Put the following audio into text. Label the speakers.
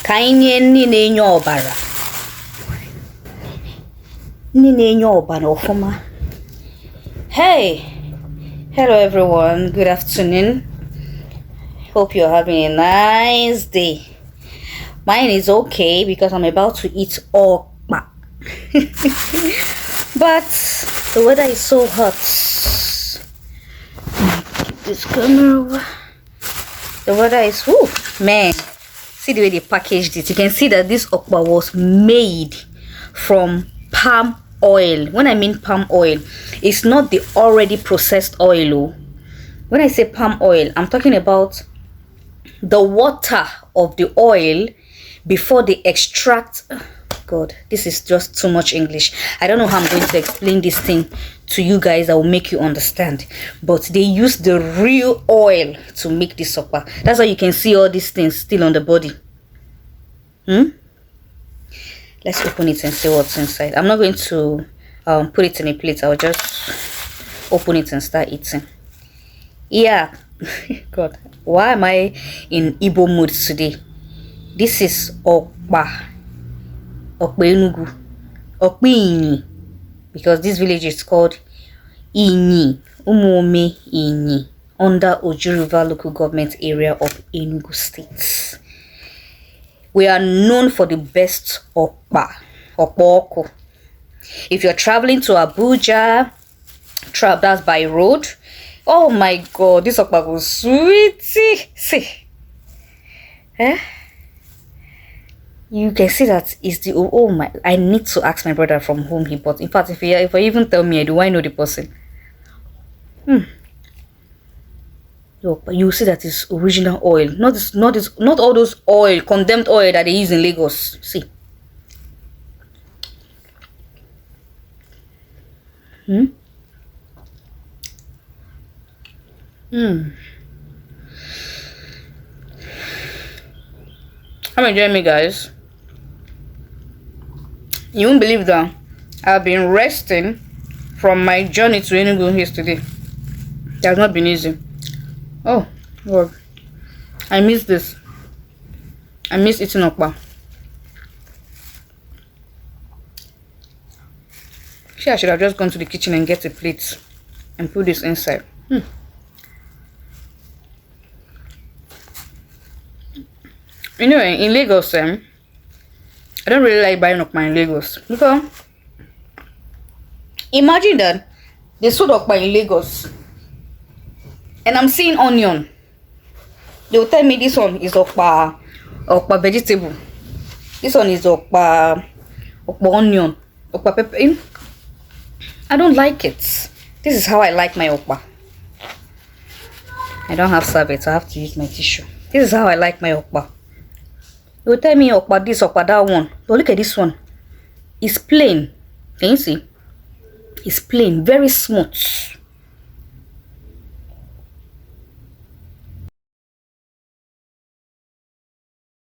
Speaker 1: Kainye nine nyo obara. Nine nyo obara ofuma. Hey, hello everyone. Good afternoon. Hope you're having a nice day. Mine is okay because I'm about to eat okpa. But the weather is so hot. Keep this camera over. The weather is, whoo, man. See the way they packaged it. You can see that this okpa was made from palm oil. When I mean palm oil, it's not the already processed oil. When I say palm oil, I'm talking about the water of the oil before they extract. God, this is just too much English. I don't know how I'm going to explain this thing to you guys that will make you understand, but they use the real oil to make this okpa. That's why you can see all these things still on the body. Let's open it and see what's inside. I'm not going to put it in a plate. I'll just open it and start eating. Yeah. God, why am I in Igbo mood today? This is Okpa Enugu, Okpa Ini, because this village is called Ini, Umuome Ini, under Oju River local government area of Enugu State. We are known for the best okpa, okpoko. If you're traveling to Abuja, that's by road. Oh my God, this okpa was sweetie. See, you can see that is the, oh my, I need to ask my brother from whom he bought. In fact, if I even tell me, do I know the person? You see that is original oil, not all those oil, condemned oil that they use in Lagos. See. I'm enjoying me, guys. You won't believe that I've been resting from my journey to Enugu yesterday. It has not been easy. Oh God, I miss this. I miss eating okpa. See, I should have just gone to the kitchen and get a plate and put this inside. You know, in Lagos, I don't really like buying okpa in Lagos, because imagine that they sold okpa in Lagos and I'm seeing onion. They will tell me this one is okpa vegetable. This one is okpa onion, okpa pepper. I don't like it. This is how I like my okpa. I don't have serviette, I have to use my tissue. This is how I like my okpa. They will tell me okpa this, okpa that one. But look at this one. It's plain. Can you see? It's plain, very smooth.